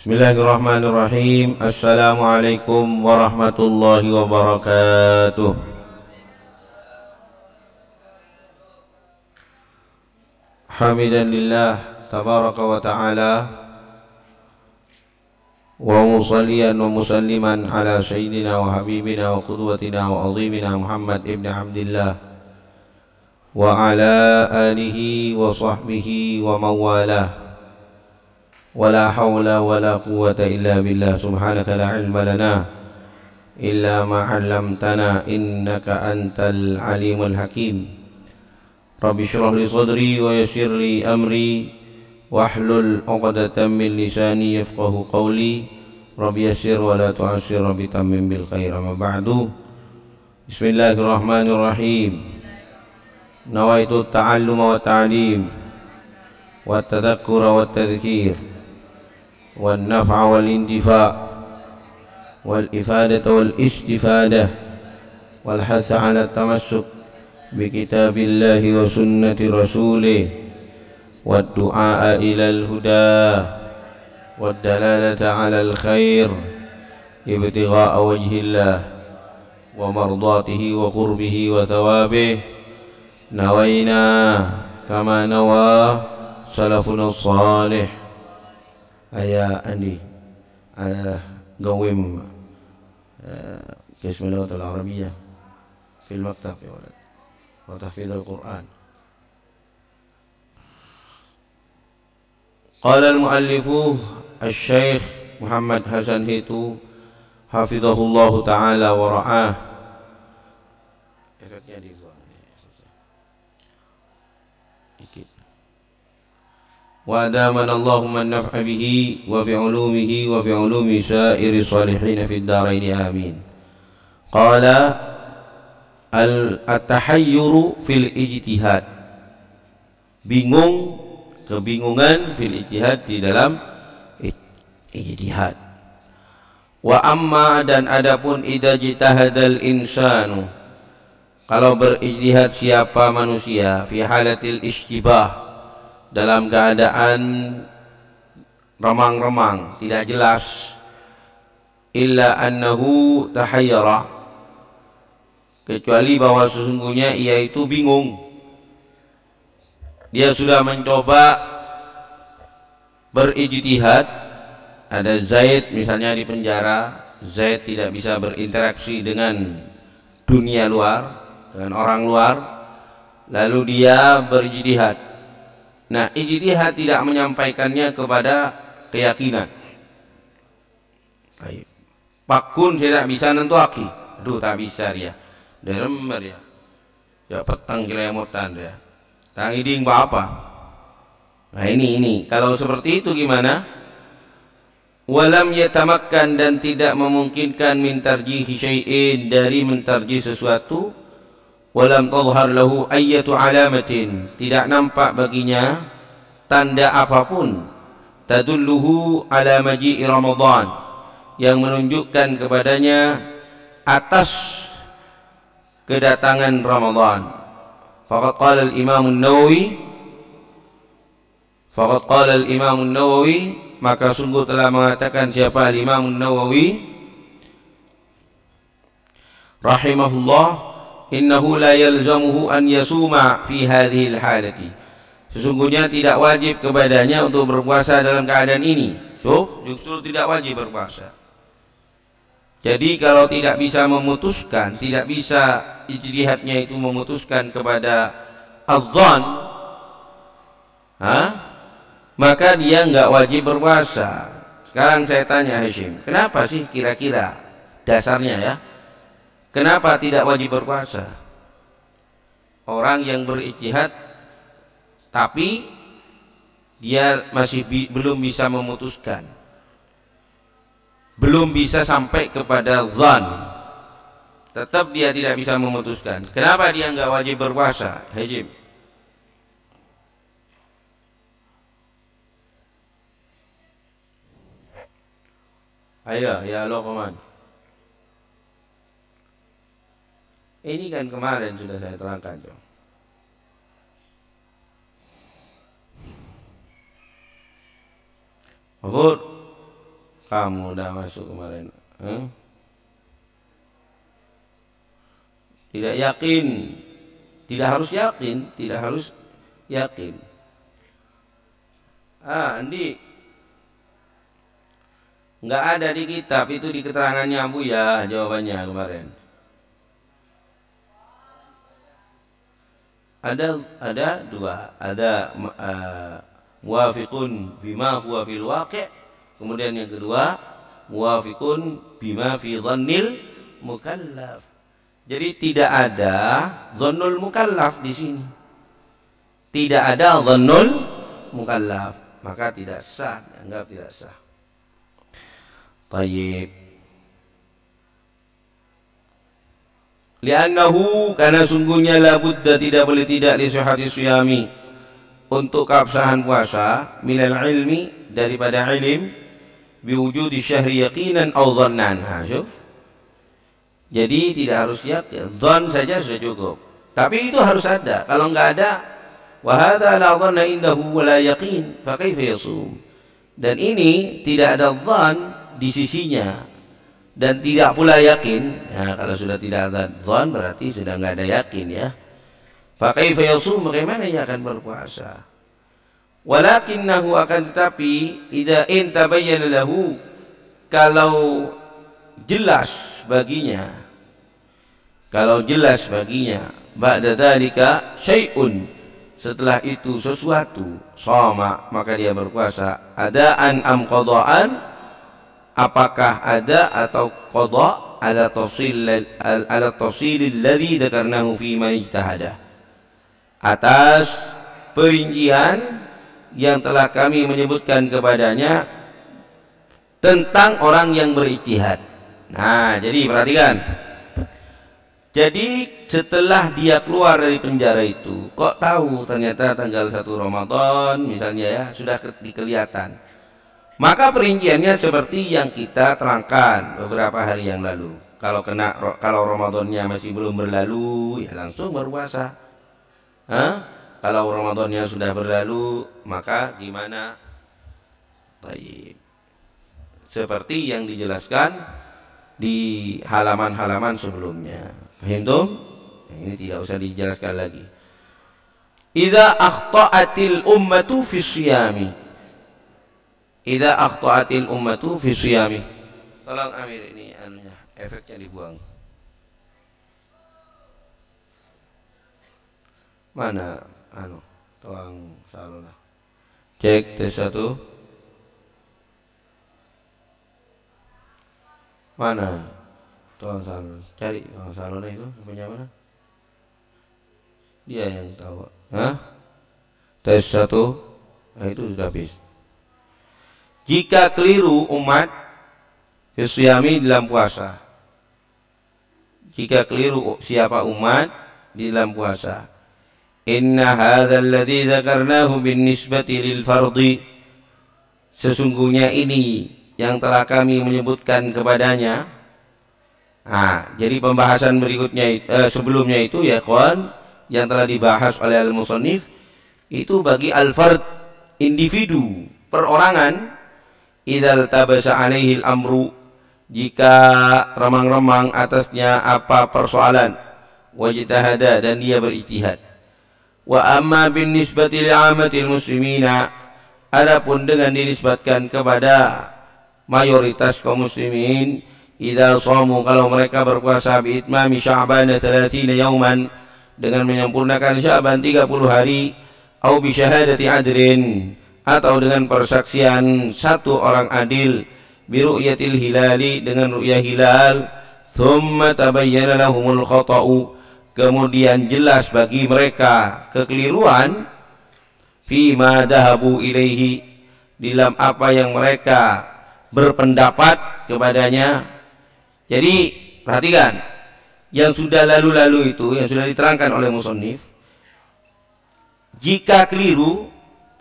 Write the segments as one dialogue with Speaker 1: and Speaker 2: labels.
Speaker 1: Bismillahirrahmanirrahim. Assalamualaikum warahmatullahi wabarakatuh. Hamidalillah tabaraka wa ta'ala wa musalliyan wa musalliman ala sayyidina wa habibina wa qudwatina wa azimina Muhammad ibn Abdillah wa ala alihi wa sahbihi wa mawalah. ولا حول ولا قوة إلا بالله سبحانك لا علم لنا إلا ما علمتنا إنك أنت العليم الحكيم رب اشرح لي صدري ويسر لي أمري واحلل عقدة من لساني يفقه قولي رب يسر ولا تعسر رب تمم بالخير ما بعد بسم الله الرحمن الرحيم نويت التعلم والتعليم والتذكر والتذكير والنفع والانتفاع والإفادة والاستفادة والحث على التمسك بكتاب الله وسنة رسوله والدعاء إلى الهدى والدلالة على الخير ابتغاء وجه الله ومرضاته وقربه وثوابه نوينا كما نوى سلفنا الصالح Ayah Andi قوم قسم اللغة العربية في المكتب يا ولد وتحفيظ القرآن. قال المؤلف الشيخ محمد حسن هيتو حفظه الله تعالى ورعاه. وأدامنا اللهم النفع به وبعلومه وبعلوم سائر الصالحين في الدارين آمين. قال التحير في الاجتهاد, bingung, kebingungan fil ijtihad, di dalam ijtihad. Wa amma, dan adapun idza jitahadal insanu, kalau berijtihad siapa manusia, fi halatil ishtibah, dalam keadaan remang-remang, tidak jelas, illa annahu tahayyara, kecuali bahwa sesungguhnya ia itu bingung. Dia sudah mencoba berijtihad. Ada Zaid misalnya di penjara, Zaid tidak bisa berinteraksi dengan dunia luar, dengan orang luar, lalu dia berijtihad. Nah, ijtihad tidak menyampaikannya kepada keyakinan. Baik. Pakun saya tak bisa nentuaki. Aduh, tak bisa dia. Dia rember ya. Ya petang jelemotan dia. Tak iding apa. Nah, ini. Kalau seperti itu gimana? Walam yatamakkan, dan tidak memungkinkan min tarjihi syai'in, dari mentarjih sesuatu. Walam tadhhar lahu ayyatu alamatin, tidak nampak baginya tanda apapun, tadulluhu ala maji'i Ramadan, yang menunjukkan kepadanya atas kedatangan Ramadan. Faqad qala al-Imam an-Nawawi, maka sungguh telah mengatakan siapa al-Imam an-Nawawi rahimahullah, innahu la yalzamuhu an yasuma fi hadhihi al-halati, sesungguhnya tidak wajib kepadanya untuk berpuasa dalam keadaan ini. Justru tidak wajib berpuasa. Jadi kalau tidak bisa memutuskan, tidak bisa ijtihadnya itu memutuskan kepada adzan, maka dia enggak wajib berpuasa. Sekarang saya tanya Hashim, kenapa sih kira-kira dasarnya ya? Kenapa tidak wajib berpuasa? Orang yang berijtihad tapi dia masih belum bisa memutuskan, belum bisa sampai kepada dzan, tetap dia tidak bisa memutuskan. Kenapa dia enggak wajib berpuasa, Hajim? Ayo, ya Luqman. Ini kan kemarin sudah saya terangkan. Mahfud, Kamu udah masuk kemarin. Tidak yakin. Tidak harus yakin. Tidak harus yakin. Andi. Nggak ada di kitab. Itu di keterangannya Abu ya jawabannya kemarin. Ada dua. Ada muwafiqun bima huwa fil waqi'. Kemudian yang kedua, muwafiqun bima fi dhannil mukallaf. Jadi tidak ada dhannul mukallaf di sini. Tidak ada dhannul mukallaf, maka tidak sah, dianggap tidak sah. Tayyib. Li'annahu, karena sungguhnya la budda, tidak boleh tidak, li sihhati siyami, untuk keabsahan puasa, minal ilmi, daripada ilim, biwujudi syahri yaqinan aw dhannan. Syuf. Jadi tidak harus yakin, dhan saja sudah cukup. Tapi itu harus ada. Kalau enggak ada, wa hadza la dhanna indahu wa la yaqin, fa kaifa yasum. Dan ini tidak ada dhan di sisinya dan tidak pula yakin. Ya, kalau sudah tidak ada dhan berarti sudah enggak ada yakin ya. Fa kaifa yasum, bagaimana ia akan berpuasa? Walakinnahu, akan tetapi, idza in tabayyana lahu, kalau jelas baginya, ba'da dzalika syai'un, setelah itu sesuatu, shoma, maka dia berpuasa. Adaan am qadaan, apakah ada atau qada, ala tafsilil ladzi dzakarnahu fi man ijtahada, atas perincian yang telah kami menyebutkan kepadanya tentang orang yang berijtihad. Nah, jadi perhatikan. Jadi setelah dia keluar dari penjara itu, kok tahu ternyata tanggal 1 Ramadan misalnya ya, sudah kelihatan. Maka perinciannya seperti yang kita terangkan beberapa hari yang lalu. Kalau Ramadannya masih belum berlalu, ya langsung berpuasa. Kalau Ramadannya sudah berlalu, maka gimana? Baik. Seperti yang dijelaskan di halaman-halaman sebelumnya. Paham tuh? Ini tidak usah dijelaskan lagi. Idza akhta'atil ummatu fi siyami. Idza akhta'atil ummatu fi siyami. Tolong Amir, ini anunya, efeknya dibuang. Mana tuang salon. Cek tes 1. Mana tuang salon? Cari tuang salonnya itu, punya mana? Dia yang tahu. Tes 1. Nah, itu sudah habis. Jika keliru umat fisyami dalam puasa. Jika keliru siapa umat di dalam puasa. Inna hadzal ladzi dzakarnahu bin nisbati lil fardhi, sesungguhnya ini yang telah kami menyebutkan kepadanya. Jadi pembahasan berikutnya sebelumnya itu ya kawan, yang telah dibahas oleh al-musannif itu bagi al-fard, individu, perorangan. Idzal tabasa alaihi al-amru, jika remang-remang atasnya apa persoalan, wajtahada, dan dia berijtihad. Wa amma bin nisbati li'amatil muslimina, adapun dengan dinisbatkan kepada mayoritas kaum muslimin, idza shamu, kalau mereka berpuasa, bi itmami sya'ban 30 yauman, dengan menyempurnakan Sya'ban 30 hari, au bi syahadati adrin, atau dengan persaksian satu orang adil, bi ru'yatil hilali, dengan ru'yah hilal, thumma tabayyana lahumul khata'u, kemudian jelas bagi mereka kekeliruan, fima dhahabu ilaihi, dalam apa yang mereka berpendapat kepadanya. Jadi perhatikan, yang sudah lalu-lalu itu, yang sudah diterangkan oleh musannif, jika keliru,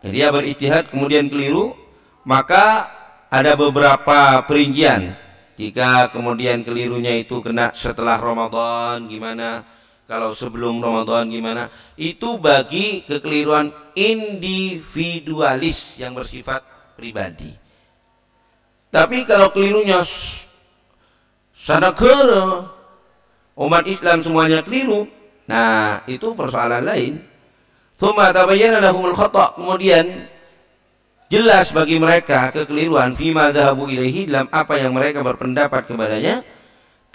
Speaker 1: dia berijtihad kemudian keliru, maka ada beberapa perincian. Jika kemudian kelirunya itu kena setelah Ramadan gimana, kalau sebelum Ramadan gimana, itu bagi kekeliruan individualis yang bersifat pribadi. Tapi kalau kelirunya sana kere, umat Islam semuanya keliru, nah itu persoalan lain. Tsumma tabayyana lahumul khata', kemudian jelas bagi mereka kekeliruan fima dhahabu ilaihi, dalam apa yang mereka berpendapat kepadanya.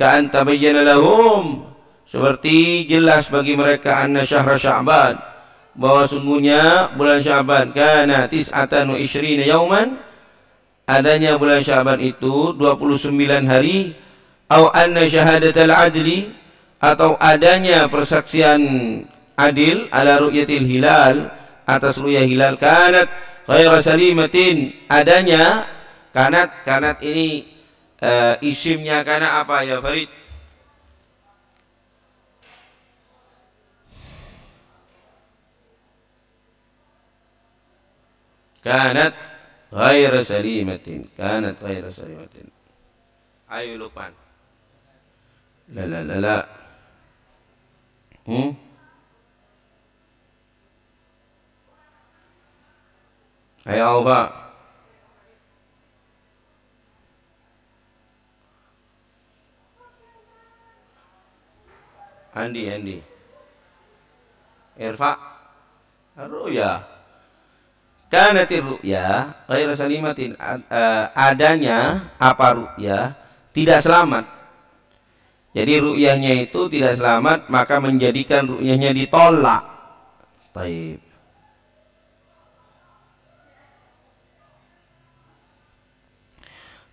Speaker 1: Ka'an tabayyana lahum, seperti jelas bagi mereka anna syahra Sya'ban, bahwa sungguhnya bulan Sya'ban kana tis'atan wa isyrina yauman, adanya bulan Sya'ban itu 29 hari, au anna syahadatal adli, atau adanya persaksian adil, ala ru'yatil hilal, atas ru'yah hilal, kanat ghaira salimatin, adanya kanat ini isimnya kana apa ya Farid? Kanat ghaira salimatin, kanat ghaira salimatin. Ayo Luqman. La. Ayo Pak. Andi. Irfa. Ruya. Kanatir ru'ya ghairu salimatin, adanya apa ru'ya tidak selamat. Jadi ru'yahnya itu tidak selamat, maka menjadikan ru'yahnya ditolak. Taib.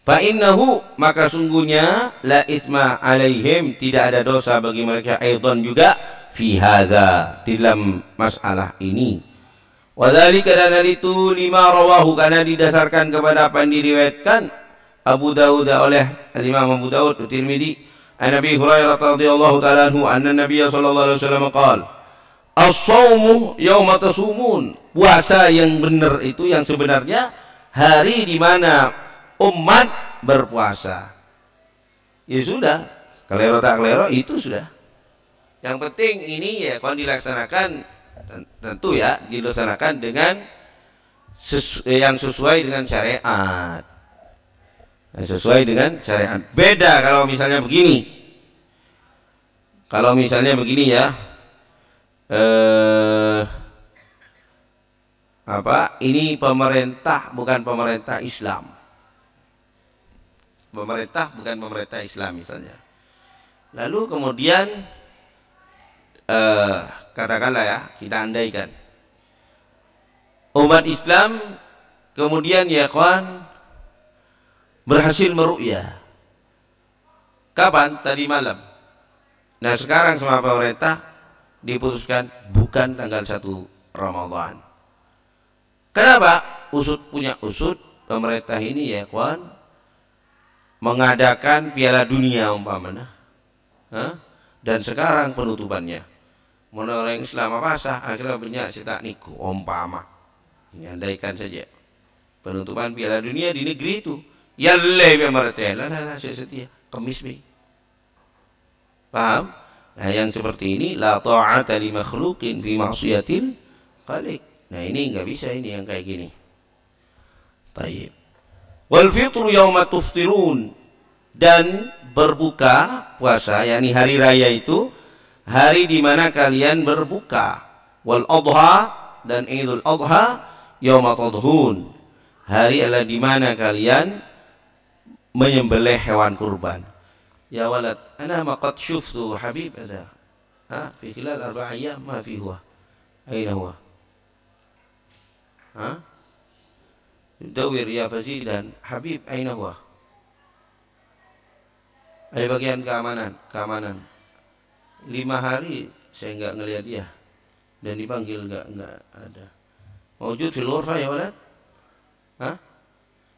Speaker 1: Fa innahu, maka sungguhnya la isma alaihim, tidak ada dosa bagi mereka, aidan juga fi hadza, di dalam masalah ini. Wadzalika, dan itu lima rawahu, karena didasarkan kepada apa yang diriwayatkan Abu Dawud oleh Imam Abu Dawud, Tirmidzi, an Nabi Hurairah radhiyallahu ta'ala anhu, anna Nabiy sallallahu alaihi wasallam qala, as-shaumu yauma tasumun, puasa yang benar itu, yang sebenarnya hari di mana umat berpuasa. Ya sudah, kelero tak kelero itu sudah. Yang penting ini ya kalau dilaksanakan, tentu ya dilaksanakan dengan yang sesuai dengan syariat. Sesuai dengan syariat. Beda kalau misalnya begini. Kalau misalnya begini ya, ini pemerintah bukan pemerintah Islam. Pemerintah bukan pemerintah Islam misalnya. Lalu kemudian katakanlah ya, kita andaikan umat Islam kemudian ya kawan berhasil meru'yah. Kapan? Tadi malam. Nah sekarang sama pemerintah diputuskan bukan tanggal 1 Ramadan. Kenapa? Punya usut pemerintah ini ya kawan mengadakan Piala Dunia umpamanya, dan sekarang penutupannya menurut orang Islam apa sah, akhirnya banyak sitak niku umpama, ini andaikan saja penutupan Piala Dunia di negeri itu, ya lebih mereka lah saya setia kemis be, paham? Nah yang seperti ini la ta'ata li makhluqin fi ma'siyatil khaliq. Nah ini nggak bisa, ini yang kayak gini. Tayyib. Wal fitru yauma tuftirun, dan berbuka puasa yakni hari raya itu hari di mana kalian berbuka. Wal adha, dan idul adha yauma tadhun, hari adalah di mana kalian menyembelih hewan kurban. Ya walad, ana ma qad syuftu habib ada fi khilal 4 ayyam ma fi huwa, aina huwa, dawir ya Fazidan Habib, aina huwa, ada bagian keamanan 5 hari saya enggak ngelihat dia dan dipanggil enggak ada. Wujud fil ghurfa ya walad,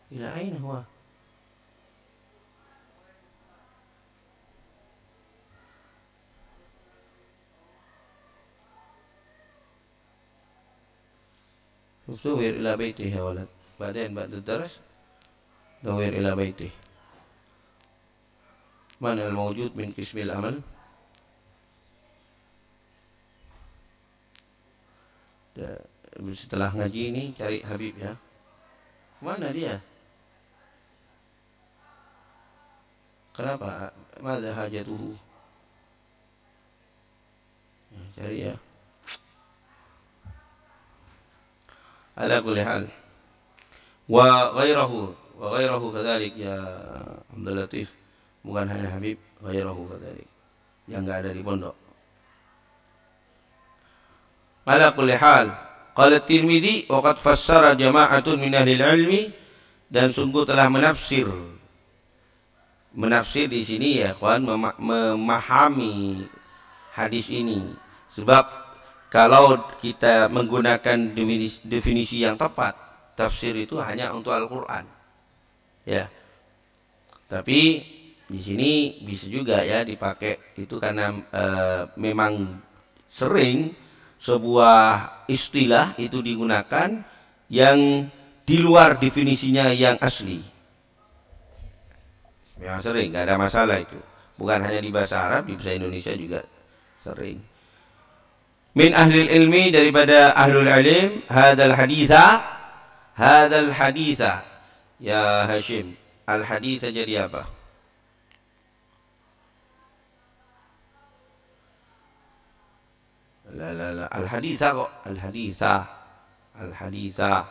Speaker 1: ila aina huwa. دور إلى بيته يا ولد، بعدين بعد الدرس دور إلى بيته. من الموجود من قسم العمل؟ Setelah ngaji ini cari Habib ya. Mana dia? Kenapa? Madza hajatuhu? Cari ya. Ala kulli hal. Wa ghairahu kadzalik ya Abdul Latif. Bukan hanya Habib, ghairahu kadzalik. Yang enggak ada di pondok. Ala kulli hal. Qala Tirmidzi wa qad fassara jama'atun min ahli ilmi, dan sungguh telah menafsir di sini ya kawan, memahami hadis ini. Sebab kalau kita menggunakan definisi yang tepat, tafsir itu hanya untuk Al-Qur'an. Ya. Tapi di sini bisa juga ya dipakai itu karena memang sering sebuah istilah itu digunakan yang di luar definisinya yang asli. Memang sering, nggak ada masalah itu. Bukan hanya di bahasa Arab, di bahasa Indonesia juga sering. Min ahli ilmi, daripada ahlul ilm, hadal haditha. Ya Hashim, al haditha jadi apa? La, al haditha kok, al haditha.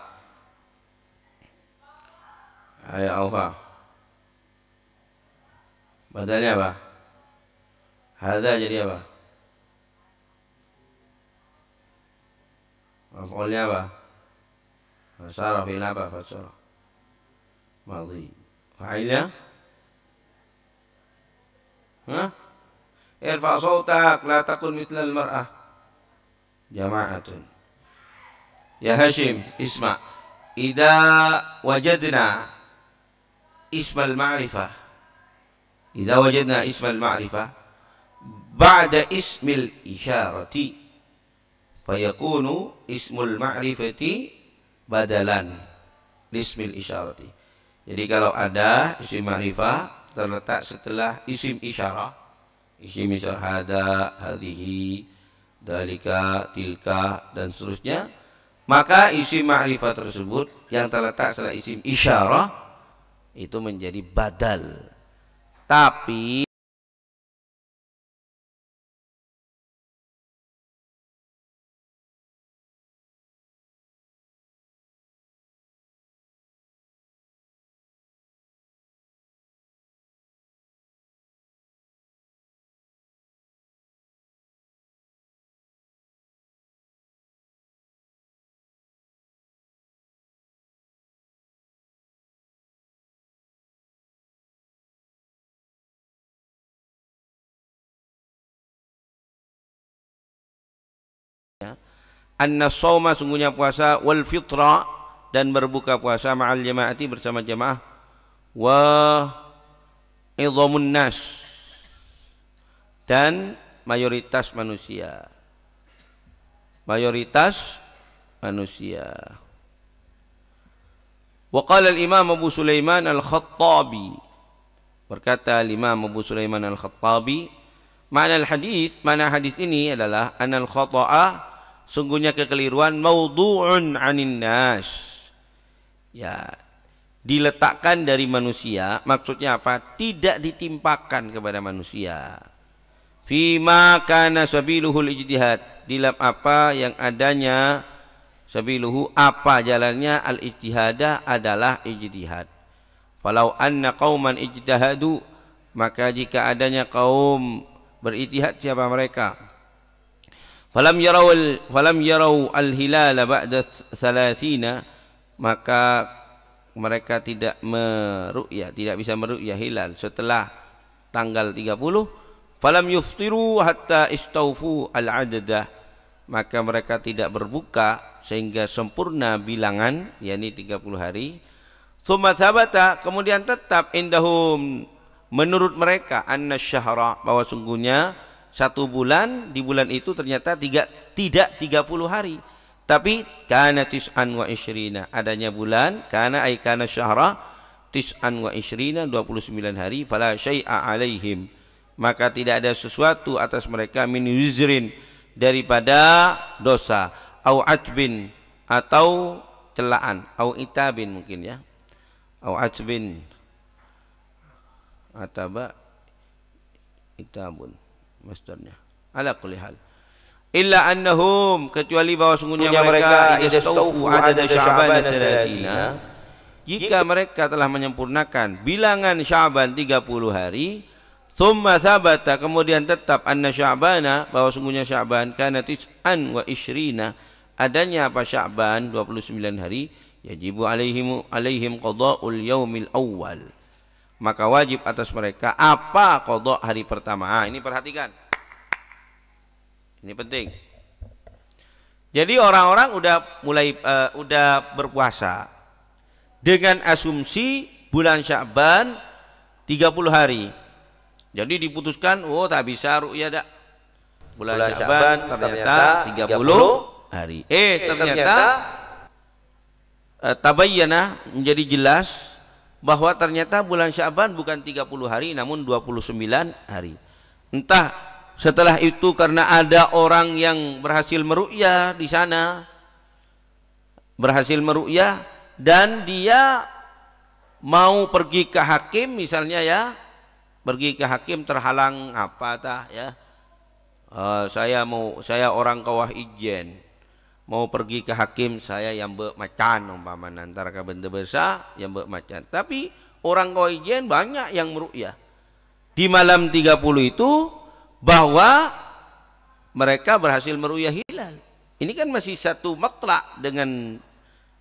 Speaker 1: Ayo apa? Badalnya apa? Hadza jadi apa? Maf'ulnya apa? Fasara fi'il apa? Fasara madhi. Fa'ilnya? Hah? Irfa' sawtak la takun mithla al-mar'ah. Jama'atun. Ya Hashim, isma'. Idza wajadna ismal ma'rifah, idza wajadna ismal ma'rifah ba'da ismil isyarati fayakunu ismul ma'rifati badalan ismil isyarati. Jadi kalau ada isim ma'rifah terletak setelah isim isyarah, isim isyarah hada, hadhihi, dalika, tilka dan seterusnya, maka isim ma'rifah tersebut yang terletak setelah isim isyarah itu menjadi badal. Tapi anna shauma, sungguhnya puasa, wal fitra, dan berbuka puasa, ma'al jamaati, bersama jamaah, wa idhamun nas, dan mayoritas manusia. Wa qala al-imam Abu Sulaiman al-Khattabi, berkata al-imam Abu Sulaiman al-Khattabi, makna al-hadis, makna hadis ini adalah anal khata'a, sungguhnya kekeliruan, maudhu'un 'anin nas, ya diletakkan dari manusia. Maksudnya apa? Tidak ditimpakan kepada manusia. Fima kana sabiluhul ijtihad, di dalam apa yang adanya sabiluhu, apa jalannya, al ijtihada adalah ijtihad. Falau anna qauman ijtahadu, maka jika adanya kaum berijtihad, siapa mereka? Falam yarau al-hilala ba'da 30, maka mereka tidak bisa meru'yah hilal setelah tanggal 30. Falam yuftiru hatta istaufu al-'adada, maka mereka tidak berbuka sehingga sempurna bilangan, yakni 30 hari. Tsumma thabata, kemudian tetap, indahum, menurut mereka, anna syahra, bahwa sungguhnya satu bulan, di bulan itu ternyata tidak 30 hari, tapi kana tis'an wa isyrina, adanya bulan, kana ay kana syahra tis'an wa isyrina, 29 hari, fala syai'a alaihim, maka tidak ada sesuatu atas mereka, min wizrin, daripada dosa, au atbin, atau celaan, au itabin mungkin ya, au atbin, ataba itabun masdarnya ala kulli hal. Illa annahum, kecuali bahwa sungguhnya mereka idastaufu adada Sya'ban 30, jika mereka telah menyempurnakan bilangan Sya'ban 30 hari, thumma thabata, kemudian tetap anna Sya'bana, bahwa sungguhnya Sya'ban kana tis'an wa ishrina, adanya apa Sya'ban 29 hari, yajibu alaihim qada'ul yaumil awal, maka wajib atas mereka apa qada' hari pertama. Ini perhatikan, ini penting. Jadi orang-orang udah berpuasa dengan asumsi bulan Sya'ban 30 hari. Jadi diputuskan, oh tak bisa ru'yah dak. Bulan Sya'ban ternyata 30 hari. Ternyata tabayyana, menjadi jelas bahwa ternyata bulan Sya'ban bukan 30 hari namun 29 hari. Entah setelah itu karena ada orang yang berhasil meru'yah di sana, berhasil meru'yah dan dia mau pergi ke hakim misalnya ya, pergi ke hakim terhalang apa tah ya, saya orang kawah ijen mau pergi ke hakim, saya yang macan umpamanya antara kabenda besar yang macan, tapi orang kawah ijen banyak yang meru'yah di malam 30 itu bahwa mereka berhasil meru'yah hilal. Ini kan masih satu matlak dengan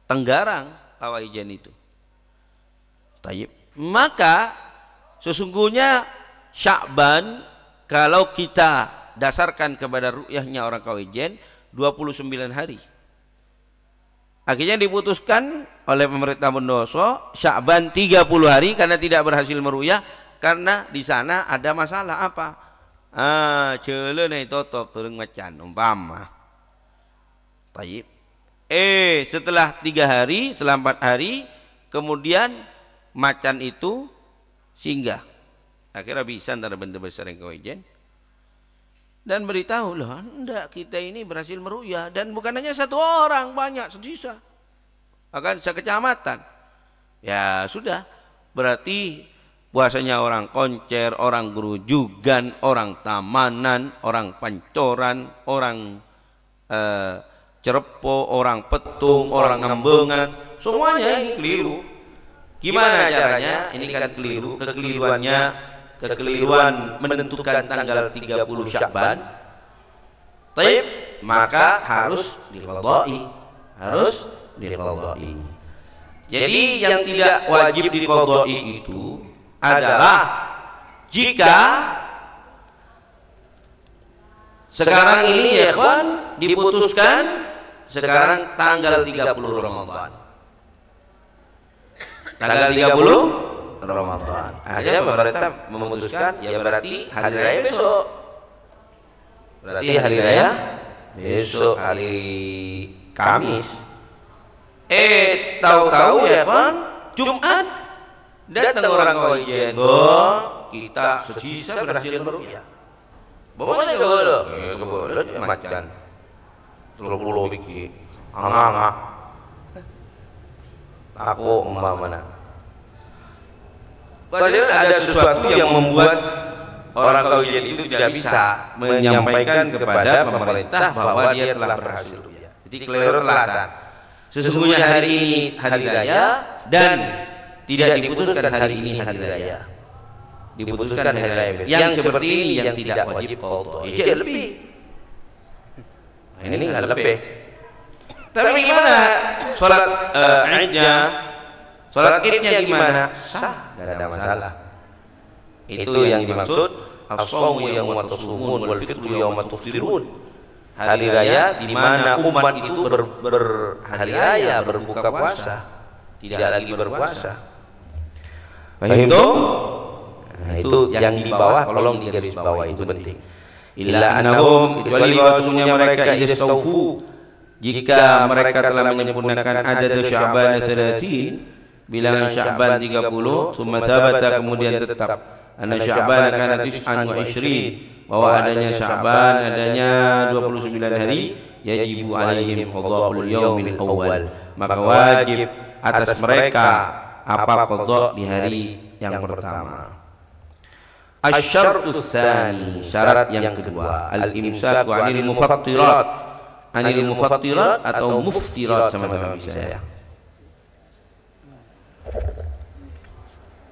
Speaker 1: Tenggarang Kawaijan itu. Tayyib. Maka sesungguhnya Sya'ban kalau kita dasarkan kepada ru'yahnya orang Kawaijan 29 hari. Akhirnya diputuskan oleh pemerintah Bondoso Sya'ban 30 hari karena tidak berhasil meru'yah, karena di sana ada masalah apa? Cele nih toto pereng macan umpama. Tayyib. Setelah 3 hari, setelah 4 hari, kemudian macan itu singgah. Akhirnya bisa antara benda besar yang Kawaijan dan beritahu, loh enggak, kita ini berhasil meru'yah, dan bukan hanya satu orang, banyak sisa. Akan sekecamatan. Ya sudah, berarti puasanya orang Koncer, orang Gerujugan, orang Tamanan, orang Pancoran, orang Cerepo, orang Petung, orang Ngambengan, semuanya ini keliru. Gimana caranya? Ini kan keliru. Kekeliruan menentukan tanggal 30 Sya'ban. Taib, maka harus diqadai. Jadi yang tidak wajib diqadai itu adalah jika sekarang ini ya kawan diputuskan sekarang tanggal 30 Ramadan. Tanggal 30 Ramadan. Akhirnya pemerintah memutuskan ya berarti hari raya besok. Berarti hari raya besok, hari Kamis. Tahu-tahu ya kawan Jumat datang orang Kawaijan, kita sesisa berhasil meru'yah. Bagaimana boleh macan 30 biji anganga aku umpamana. Padahal ada sesuatu yang membuat orang Kawaijan itu tidak bisa menyampaikan kepada pemerintah bahwa dia telah berhasil meru'yah. Jadi keliru alasan. Sesungguhnya hari ini hari raya dan tidak diputuskan hari ini hari raya, diputuskan hari raya. Yang seperti ini yang tidak wajib qadha, ya lebih. Nah, ini nggak lebih. Tapi gimana sholat Idnya, sholat Idnya gimana? Sah, nggak ada masalah. Itu yang dimaksud as-shawmu yawma tasumun wal fitru yawma tuftirun. Hari raya di mana umat itu berhari raya, berbuka puasa, tidak lagi berpuasa. Paham itu? Nah, itu yang di bawah, tolong di garis bawah, itu penting. Illa anahum, kecuali bahwa sesungguhnya mereka idastaufu, jika mereka telah menyempurnakan adad Sya'ban 30, bilangan Sya'ban 30, summa thabata, kemudian tetap anna Sya'ban kana tis'an wa ishrin, bahwa adanya Sya'ban adanya 29 hari, yajibu alaihim qada'ul yaumil awal, maka wajib atas mereka apa qada' di hari yang pertama. Asyartus tsani, syarat yang kedua, al-imsaku 'anil mufattirat. 'Anil mufattirat atau muftirat sama-sama bisa ya.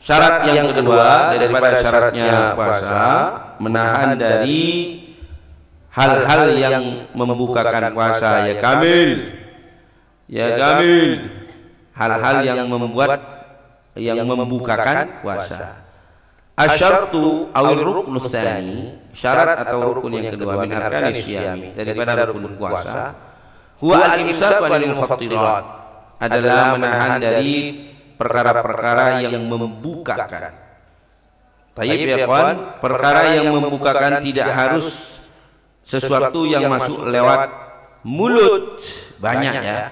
Speaker 1: Syarat yang kedua daripada syaratnya puasa, menahan dari hal-hal yang membukakan puasa, ya kamil. Ya kamil. Hal-hal yang membukakan puasa. Asyartu awil ruknus tsani, syarat atau rukun yang kedua min arkanis syiyami, daripada rukun puasa, huwa al-imsaku 'anil mufattirat, adalah menahan dari perkara-perkara yang membukakan. Tayyib ya kawan, perkara yang membukakan tidak harus sesuatu yang masuk lewat mulut, banyak ya.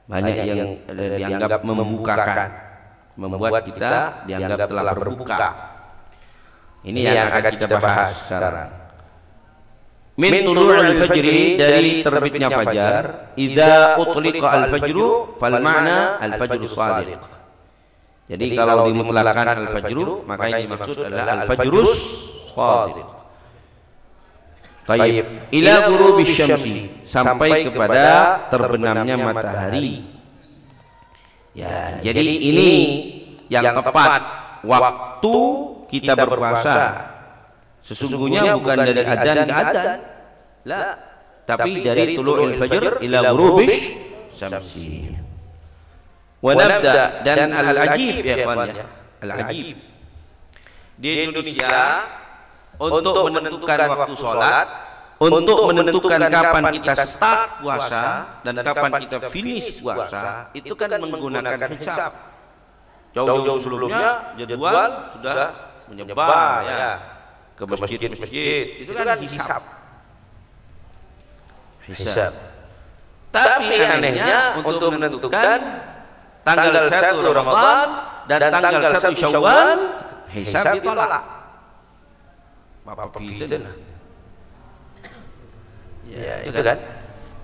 Speaker 1: Banyak yang dianggap membukakan, membuat kita dianggap telah berbuka. Ini yang akan kita bahas sekarang. Min tulu'il fajri, dari terbitnya fajar. Idza utliqa al-fajru fal ma'na al-fajru shadiq. Jadi kalau dimutlakkan al-fajru, maka yang dimaksud adalah al-fajrus shadiq. Tayyib. Ila ghurubisy syamsi, sampai kepada terbenamnya matahari. Ya, jadi ini yang tepat waktu kita berpuasa. Sesungguhnya bukan dari adzan ke adzan, la, tapi dari tulu'il fajr ila ghurubish syamsi. Wa nabda, dan al-ajib ya kawan ya, al-ajib di Indonesia untuk menentukan waktu sholat, untuk menentukan kapan kita start puasa dan kapan kita finish puasa, itu kan menggunakan hisab. Jauh-jauh sebelumnya jadwal sudah menyebar ya ke masjid-masjid, itu kan hisab. Hisab. Tapi anehnya untuk menentukan tanggal 1 Ramadan dan tanggal 1 Syawal, hisab ditolak. Bapak pijen. Ya, itu kan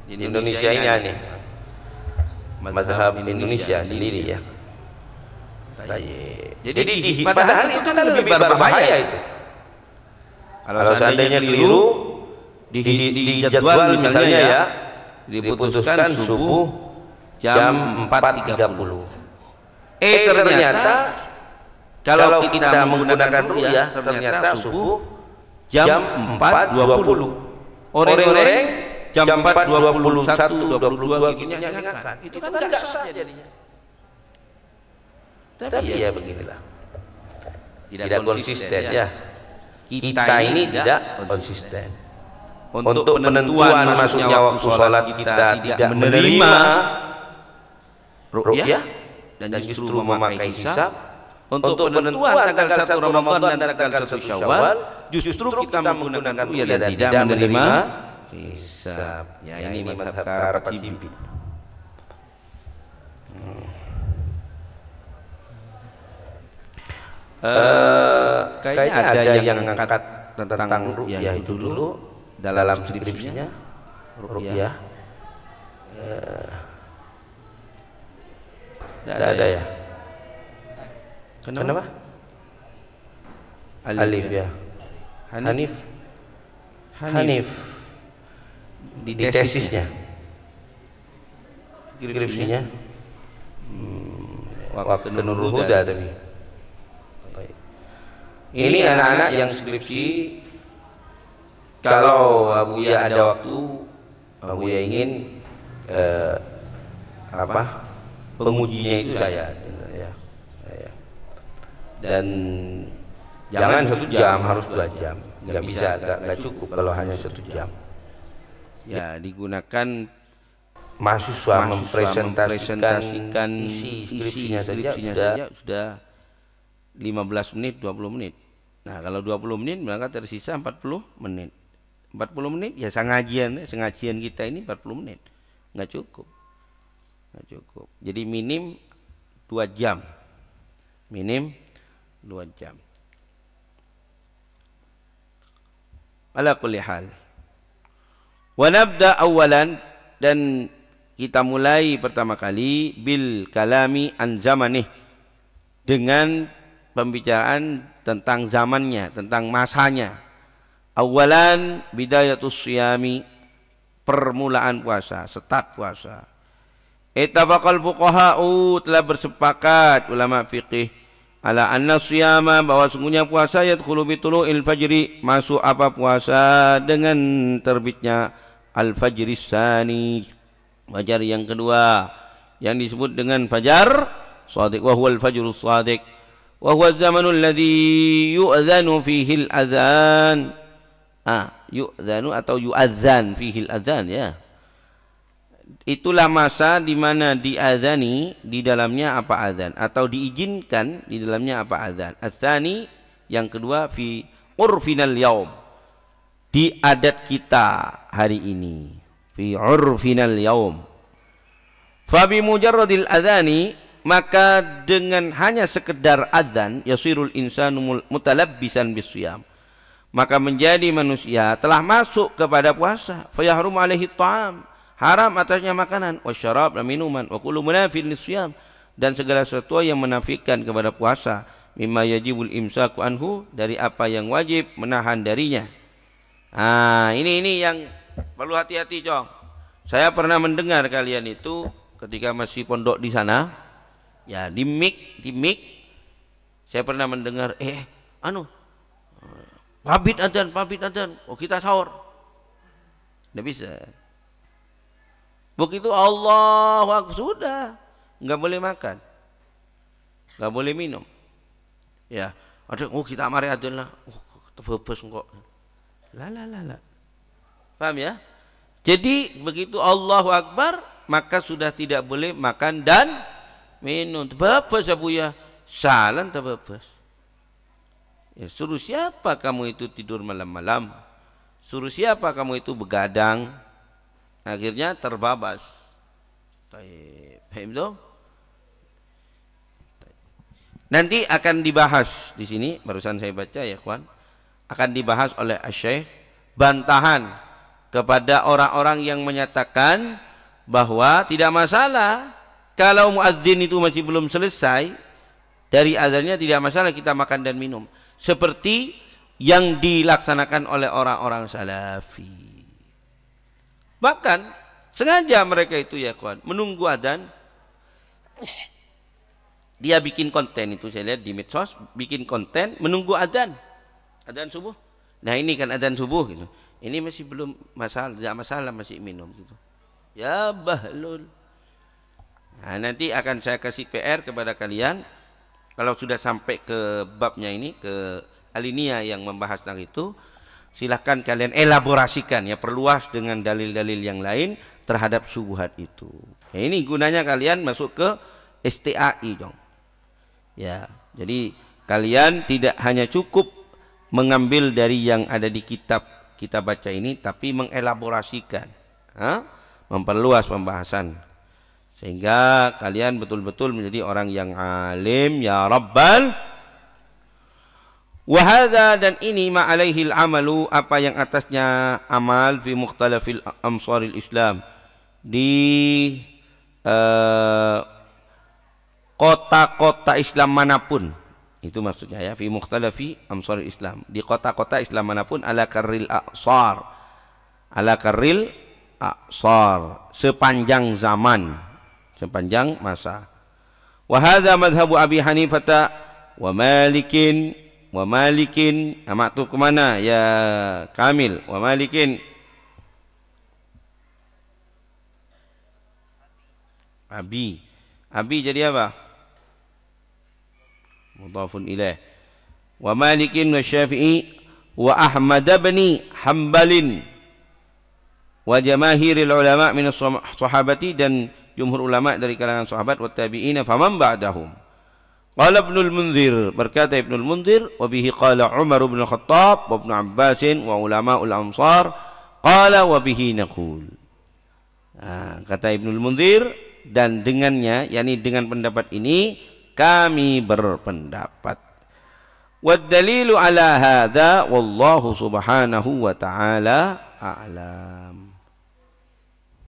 Speaker 1: di Indonesia ini aneh. Mazhab Indonesia sendiri ya. Jadi padahal itu kan lebih berbahaya itu. Kalau seandainya keliru di jadwal misalnya ya, diputuskan subuh jam 4.30. Ternyata kalau kita menggunakan ru'yah, ternyata subuh jam 4.20. Orang-orang jam 4.21, 22 gini nyanyikan. Itu kan enggak sah jadinya. Tapi ya beginilah, tidak konsisten ya. Kita ini tidak konsisten. Untuk penentuan masuknya waktu sholat kita tidak menerima ru'yah dan justru memakai hisab. Untuk penentuan tanggal 1 Ramadan dan tanggal 1 Syawal, justru kita menggunakan ru'yah dan tidak menerima hisab. Ya, ini mazhab Karapatibi. Kayaknya ada yang angkat tentang ru'yah itu dulu dalam skripsinya. Ru'yah tidak ada ya. Kenapa? Alif ya. Hanif di tesisnya, skripsinya waktu Nurul Huda tapi. Ini anak-anak yang skripsi, kalau Buya ada waktu, Buya ingin pengujinya itu saya. Dan jangan 1 jam, harus 2 jam. Nggak bisa, nggak cukup kalau hanya 1 jam. Ya, digunakan mahasiswa mempresentasikan isi skripsinya saja sudah 15 menit, 20 menit. Nah, kalau 20 menit maka tersisa 40 menit. 40 menit ya sengajian kita ini 40 menit. Nggak cukup. Jadi minim 2 jam. Minim 2 jam. Ala kulli hal. Wa nabda awalan, dan kita mulai pertama kali bil kalami an zamanih, dengan pembicaraan tentang zamannya, tentang masanya. Awalan bidayatus siyami, permulaan puasa, start puasa. Ittafaqal fuqaha'u, telah bersepakat ulama fikih ala anna siyama, bahwa sungguhnya puasa yadkhulu bi tulu'il fajri, masuk apa puasa dengan terbitnya al fajri tsani, fajar yang kedua, yang disebut dengan fajar shadiq, wa huwa al fajrus shadiq, wa huwa az-zamanu alladhi yu'dhanu fihi al-adhan. Yu'dhanu atau yu'adzan fihi al-adhan, ya. Itulah masa di mana diazani di dalamnya apa azan, atau diizinkan di dalamnya apa azan. Ats-tsani, yang kedua, fi urfinal yaum, di adat kita hari ini. Fi urfinal yaum. Fa bi mujarradil adzani, maka dengan hanya sekedar azan, yasirul insanu mutalabbisan bisyam, maka menjadi manusia telah masuk kepada puasa. Fayahrum alaihi ta'am, haram atasnya makanan, wasyarab, dan minuman, wa kullu munafin lisyam, dan segala sesuatu yang menafikan kepada puasa, mimma yajibul imsaku anhu, dari apa yang wajib menahan darinya. Ini yang perlu hati-hati, Jong. Saya pernah mendengar kalian itu ketika masih pondok di sana, ya, di mik saya pernah mendengar pabit adzan, oh kita sahur. Tidak bisa. Begitu Allahu Akbar, sudah, nggak boleh makan, nggak boleh minum. Ya, ada kita mari adzan lah, terbebas kok. La. Paham ya? Jadi begitu Allahu Akbar, maka sudah tidak boleh makan dan minum. Terbebas ya Buya, salan terbebas. Ya, suruh siapa kamu itu tidur malam-malam? Suruh siapa kamu itu begadang? Akhirnya terbabas. Paham dong? Nanti akan dibahas di sini, barusan saya baca ya kawan, akan dibahas oleh Asy-Syaikh bantahan kepada orang-orang yang menyatakan bahwa tidak masalah kalau muadzin itu masih belum selesai dari azannya, tidak masalah kita makan dan minum, seperti yang dilaksanakan oleh orang-orang salafi. Bahkan sengaja mereka itu ya kawan, menunggu adzan, dia bikin konten itu, saya lihat di medsos, bikin konten menunggu adzan subuh. Nah ini kan adzan subuh gitu, ini masih belum masalah, tidak masalah masih minum gitu. Ya bahlul. Nah, nanti akan saya kasih PR kepada kalian. Kalau sudah sampai ke babnya ini, ke alinea yang membahas tentang itu, silahkan kalian elaborasikan, ya, perluas dengan dalil-dalil yang lain terhadap syubhat itu. Ya, ini gunanya kalian masuk ke STAI dong. Ya, jadi kalian tidak hanya cukup mengambil dari yang ada di kitab kita baca ini, tapi mengelaborasikan, memperluas pembahasan, sehingga kalian betul-betul menjadi orang yang alim ya rabbal. Wahada, dan ini ma'alaihil amalu, apa yang atasnya amal, fi mukhtalafil amsaril Islam, di kota-kota Islam manapun, itu maksudnya ya, fi mukhtalafi amsaril Islam, di kota-kota Islam manapun, ala karril aqsar, sepanjang zaman, sepanjang masa. Wahada madhabu Abi Hanifah wa Malikin, amak tu kemana ya Kamil? Wa Malikin, Abi jadi apa? Mudhafun ilaih. Wa Malikin wa Syafi'i wa Ahmad bin Hanbalin wa jamaahiril ulama min sahabati, dan jumhur ulama dari kalangan sahabat, wa tabi'ina faman ba'dahum. Qala Ibnul Munzir, berkata Ibnul Munzir, wa bihi qala Umar bin Khattab wa Ibnu Abbas wa ulama'ul amsar, qala wa bihi naqul. Kata Ibnul Munzir, dan dengannya, yakni dengan pendapat ini kami berpendapat. Wad dalilu ala hadza wallahu subhanahu wa ta'ala a'lam.